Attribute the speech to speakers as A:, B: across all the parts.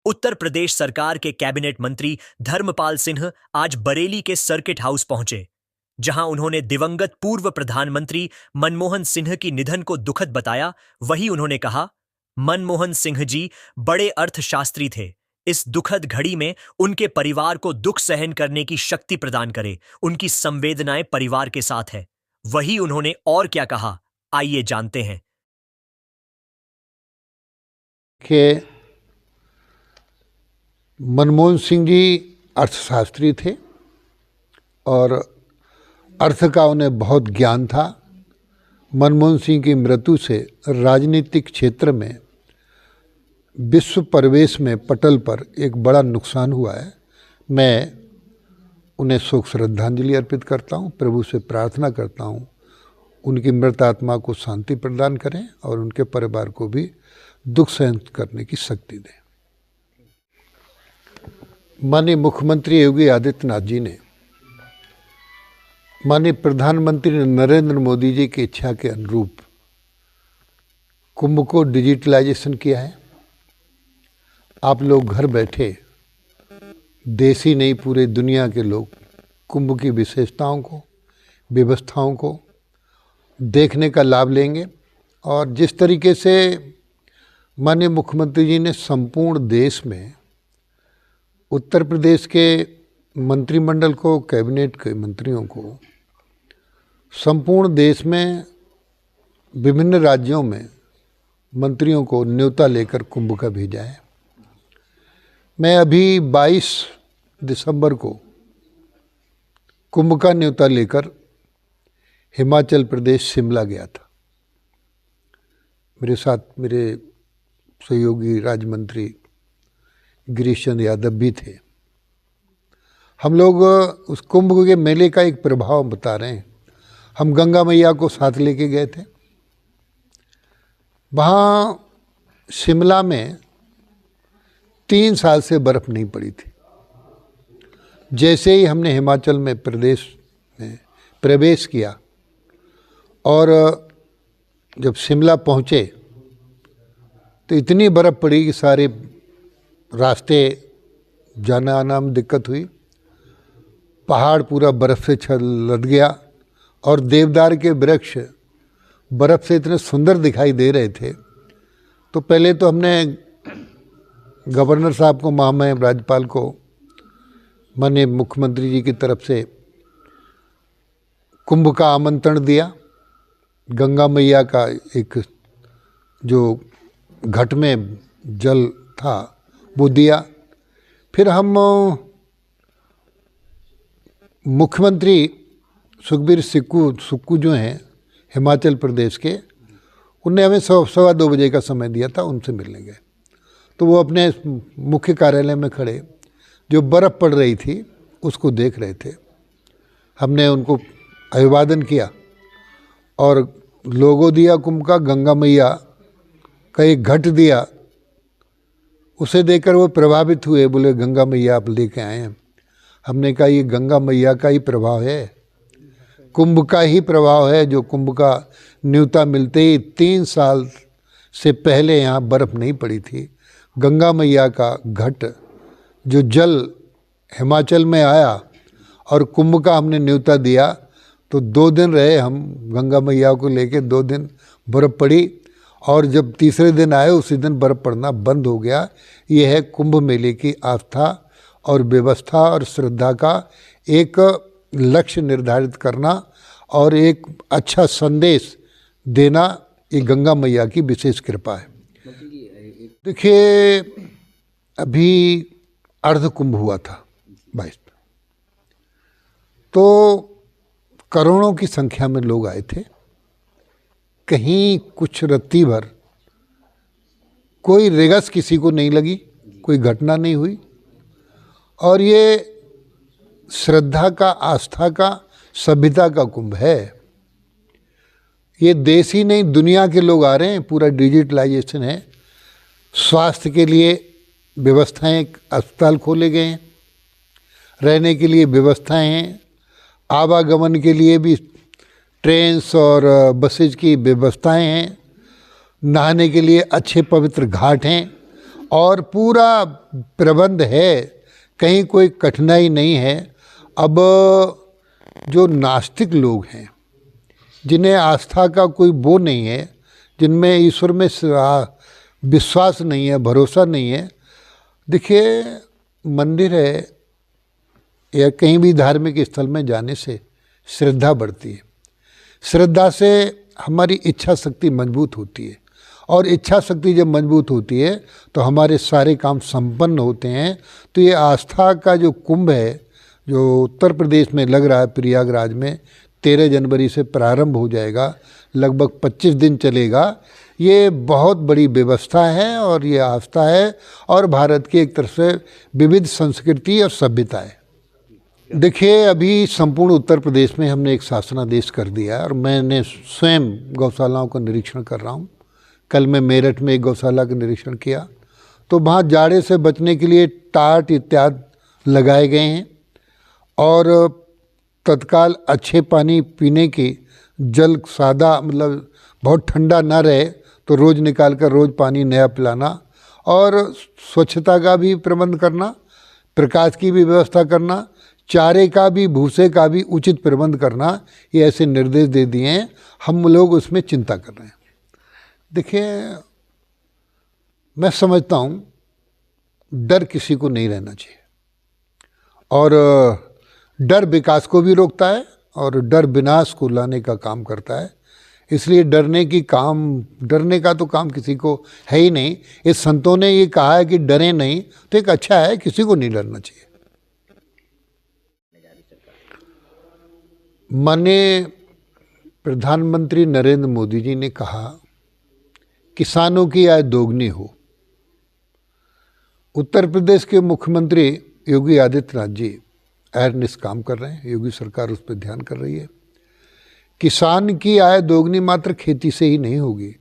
A: उत्तर प्रदेश सरकार के कैबिनेट मंत्री धर्मपाल सिंह आज बरेली के सर्किट हाउस पहुंचे, जहां उन्होंने दिवंगत पूर्व प्रधानमंत्री मनमोहन सिंह की निधन को दुखद बताया। वहीं उन्होंने कहा, मनमोहन सिंह जी बड़े अर्थशास्त्री थे। इस दुखद घड़ी में उनके परिवार को दुख सहन करने की शक्ति प्रदान करे। उनकी संवेदनाएं परिवार के साथ है। वहीं उन्होंने और क्या कहा, आइए जानते हैं।
B: कि मनमोहन सिंह जी अर्थशास्त्री थे और अर्थ का उन्हें बहुत ज्ञान था। मनमोहन सिंह की मृत्यु से राजनीतिक क्षेत्र में विश्व परिवेश में पटल पर एक बड़ा नुकसान हुआ है। मैं उन्हें शोक श्रद्धांजलि अर्पित करता हूँ। प्रभु से प्रार्थना करता हूँ उनकी मृत आत्मा को शांति प्रदान करें और उनके परिवार को भी दुख सहन करने की शक्ति दें। माननीय मुख्यमंत्री योगी आदित्यनाथ जी ने माननीय प्रधानमंत्री नरेंद्र मोदी जी की इच्छा के अनुरूप कुंभ को डिजिटलाइजेशन किया है। आप लोग घर बैठे, देश ही नहीं पूरे दुनिया के लोग कुंभ की विशेषताओं को, व्यवस्थाओं को देखने का लाभ लेंगे। और जिस तरीके से माननीय मुख्यमंत्री जी ने संपूर्ण देश में उत्तर प्रदेश के मंत्रिमंडल को, कैबिनेट के मंत्रियों को, संपूर्ण देश में विभिन्न राज्यों में मंत्रियों को न्योता लेकर कुंभ का भेजा है। मैं अभी 22 दिसंबर को कुंभ का न्योता लेकर हिमाचल प्रदेश शिमला गया था। मेरे साथ मेरे सहयोगी राज्य मंत्री गिरीश चंद्र यादव भी थे। हम लोग उस कुंभ के मेले का एक प्रभाव बता रहे हैं। हम गंगा मैया को साथ लेके गए थे। वहाँ शिमला में 3 साल से बर्फ़ नहीं पड़ी थी। जैसे ही हमने हिमाचल में प्रदेश में प्रवेश किया और जब शिमला पहुँचे तो इतनी बर्फ़ पड़ी कि सारे रास्ते जाने आना में दिक्कत हुई। पहाड़ पूरा बर्फ़ से लद गया और देवदार के वृक्ष बर्फ़ से इतने सुंदर दिखाई दे रहे थे। तो पहले तो हमने गवर्नर साहब को, महामहिम राज्यपाल को, माननीय मुख्यमंत्री जी की तरफ से कुंभ का आमंत्रण दिया। गंगा मैया का एक जो घट में जल था वो दिया। फिर हम मुख्यमंत्री सुखबीर सुक्खू जो हैं हिमाचल प्रदेश के, उनने हमें 2:15 बजे का समय दिया था, उनसे मिलने गए। तो वो अपने मुख्य कार्यालय में खड़े जो बर्फ़ पड़ रही थी उसको देख रहे थे। हमने उनको अभिवादन किया और लोगो दिया कुंभ का, गंगा मैया का एक घट दिया। उसे देखकर वो प्रभावित हुए, बोले गंगा मैया आप लेके आए हैं। हमने कहा ये गंगा मैया का ही प्रभाव है, कुंभ का ही प्रभाव है। जो कुंभ का न्योता मिलते ही 3 साल से पहले यहाँ बर्फ़ नहीं पड़ी थी। गंगा मैया का घट जो जल हिमाचल में आया और कुंभ का हमने न्योता दिया तो 2 दिन रहे हम गंगा मैया को लेके। 2 दिन बर्फ़ पड़ी और जब तीसरे दिन आए उसी दिन बर्फ़ पड़ना बंद हो गया। ये है कुंभ मेले की आस्था और व्यवस्था और श्रद्धा का एक लक्ष्य निर्धारित करना और एक अच्छा संदेश देना। ये गंगा मैया की विशेष कृपा है। देखिए, अभी अर्ध कुंभ हुआ था 22 में, तो करोड़ों की संख्या में लोग आए थे। कहीं कुछ रत्ती भर कोई रेगस किसी को नहीं लगी, कोई घटना नहीं हुई। और ये श्रद्धा का, आस्था का, सभ्यता का कुंभ है। ये देश ही नहीं दुनिया के लोग आ रहे हैं। पूरा डिजिटलाइजेशन है। स्वास्थ्य के लिए व्यवस्थाएं, अस्पताल खोले गए हैं, रहने के लिए व्यवस्थाएं हैं, आवागमन के लिए भी ट्रेन्स और बसेज की व्यवस्थाएं हैं, नहाने के लिए अच्छे पवित्र घाट हैं और पूरा प्रबंध है, कहीं कोई कठिनाई नहीं है। अब जो नास्तिक लोग हैं, जिन्हें आस्था का कोई वो नहीं है, जिनमें ईश्वर में विश्वास नहीं है, भरोसा नहीं है, देखिए मंदिर है या कहीं भी धार्मिक स्थल में जाने से श्रद्धा बढ़ती है। श्रद्धा से हमारी इच्छा शक्ति मजबूत होती है, और इच्छा शक्ति जब मजबूत होती है तो हमारे सारे काम संपन्न होते हैं। तो ये आस्था का जो कुंभ है, जो उत्तर प्रदेश में लग रहा है, प्रयागराज में 13 जनवरी से प्रारंभ हो जाएगा, लगभग 25 दिन चलेगा। ये बहुत बड़ी व्यवस्था है और ये आस्था है, और भारत की एक तरह से विविध संस्कृति और सभ्यता है। देखिए, अभी संपूर्ण उत्तर प्रदेश में हमने एक शासनादेश कर दिया, और मैंने स्वयं गौशालाओं का निरीक्षण कर रहा हूँ। कल मैं मेरठ में एक गौशाला का निरीक्षण किया, तो वहाँ जाड़े से बचने के लिए टाट इत्यादि लगाए गए हैं, और तत्काल अच्छे पानी पीने की जल सादा, मतलब बहुत ठंडा ना रहे तो रोज़ निकाल कर रोज़ पानी नया पिलाना, और स्वच्छता का भी प्रबंध करना, प्रकाश की भी व्यवस्था करना, चारे का भी, भूसे का भी उचित प्रबंध करना, ये ऐसे निर्देश दे दिए हैं। हम लोग उसमें चिंता कर रहे हैं। देखिए, मैं समझता हूँ डर किसी को नहीं रहना चाहिए, और डर विकास को भी रोकता है और डर विनाश को लाने का काम करता है। इसलिए डरने का तो काम किसी को है ही नहीं। इस संतों ने ये कहा है कि डरे नहीं, तो एक अच्छा है, किसी को नहीं डरना चाहिए। माननीय प्रधानमंत्री नरेंद्र मोदी जी ने कहा किसानों की आय दोगुनी हो। उत्तर प्रदेश के मुख्यमंत्री योगी आदित्यनाथ जी अहर्निश काम कर रहे हैं, योगी सरकार उस पर ध्यान कर रही है। किसान की आय दोगुनी मात्र खेती से ही नहीं होगी,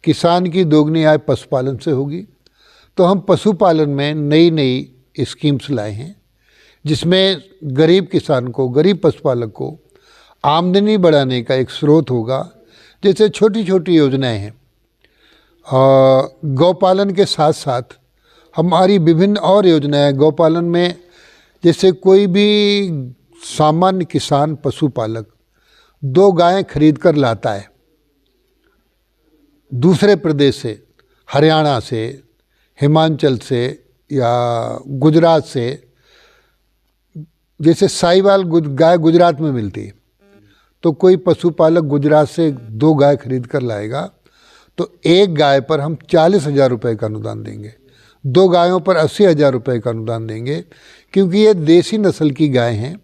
B: किसान की दोगुनी आय पशुपालन से होगी। तो हम पशुपालन में नई नई स्कीम्स लाए हैं, जिसमें गरीब किसान को, गरीब पशुपालक को आमदनी बढ़ाने का एक स्रोत होगा। जैसे छोटी छोटी योजनाएं हैं, गौपालन के साथ साथ हमारी विभिन्न और योजनाएं गौपालन में। जैसे कोई भी सामान्य किसान पशुपालक 2 गायें खरीद कर लाता है दूसरे प्रदेश से, हरियाणा से, हिमाचल से या गुजरात से। जैसे साहिवाल गाय गुजरात में मिलती है, तो कोई पशुपालक गुजरात से 2 गाय खरीद कर लाएगा, तो एक गाय पर हम 40,000 रुपये का अनुदान देंगे, 2 गायों पर 80,000 रुपये का अनुदान देंगे। क्योंकि ये देसी नस्ल की गाय हैं,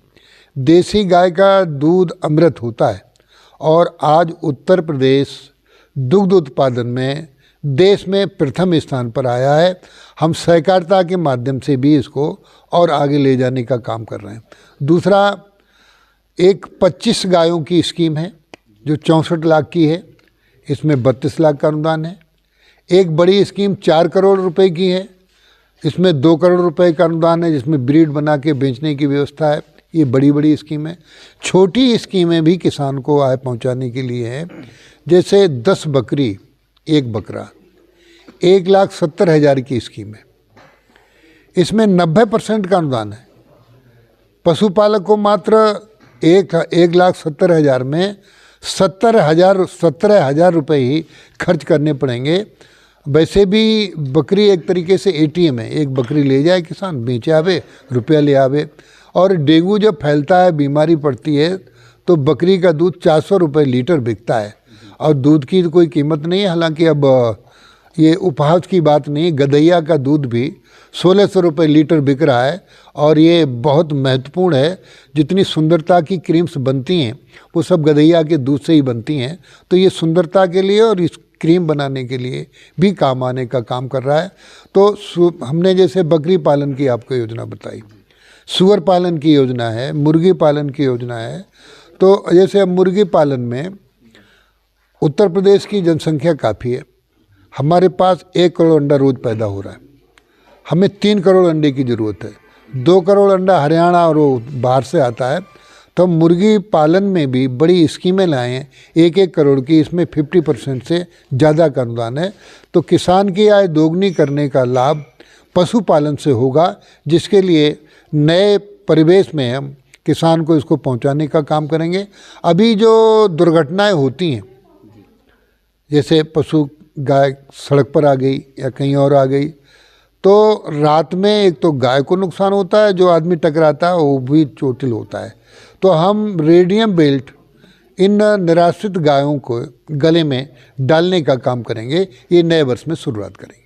B: देसी गाय का दूध अमृत होता है, और आज उत्तर प्रदेश दुग्ध उत्पादन में देश में प्रथम स्थान पर आया है। हम सहकारिता के माध्यम से भी इसको और आगे ले जाने का काम कर रहे हैं। दूसरा, एक 25 गायों की स्कीम है जो 64 लाख की है, इसमें 32 लाख का अनुदान है। एक बड़ी स्कीम 4 करोड़ रुपए की है, इसमें 2 करोड़ रुपए का अनुदान है, जिसमें ब्रीड बना के बेचने की व्यवस्था है। ये बड़ी बड़ी स्कीम है। छोटी स्कीमें भी किसान को आय पहुंचाने के लिए हैं। जैसे 10 बकरी 1 बकरा 1,70,000 की स्कीम है, इसमें 90% का अनुदान है। पशुपालक को मात्र 1,70,000 में 17,000 रुपये ही खर्च करने पड़ेंगे। वैसे भी बकरी एक तरीके से ATM है, एक बकरी ले जाए किसान, बेचे आवे, रुपया ले आवे। और डेंगू जब फैलता है, बीमारी पड़ती है, तो बकरी का दूध 400 रुपये लीटर बिकता है, और दूध की कोई कीमत नहीं है। हालांकि अब ये उपहास की बात नहीं, गधैया का दूध भी 1600 रुपये लीटर बिक रहा है, और ये बहुत महत्वपूर्ण है। जितनी सुंदरता की क्रीम्स बनती हैं वो सब गधैया के दूध से ही बनती हैं। तो ये सुंदरता के लिए और इस क्रीम बनाने के लिए भी काम आने का काम कर रहा है। तो हमने जैसे बकरी पालन की आपको योजना बताई, सूअर पालन की योजना है, मुर्गी पालन की योजना है। तो जैसे अब मुर्गी पालन में उत्तर प्रदेश की जनसंख्या काफ़ी है, हमारे पास 1 करोड़ अंडा रोज़ पैदा हो रहा है। हमें 3 करोड़ अंडे की ज़रूरत है। 2 करोड़ अंडा हरियाणा और बाहर से आता है। तो हम मुर्गी पालन में भी बड़ी स्कीमें लाए हैं, 1-1 करोड़ की, इसमें 50% से ज़्यादा का अनुदान है। तो किसान की आय दोगुनी करने का लाभ पशुपालन से होगा, जिसके लिए नए परिवेश में हम किसान को इसको पहुंचाने का काम करेंगे। अभी जो दुर्घटनाएं होती हैं, जैसे पशु गाय सड़क पर आ गई या कहीं और आ गई, तो रात में एक तो गाय को नुकसान होता है, जो आदमी टकराता है वो भी चोटिल होता है। तो हम रेडियम बेल्ट इन निराश्रित गायों को गले में डालने का काम करेंगे, ये नए वर्ष में शुरुआत करेंगे।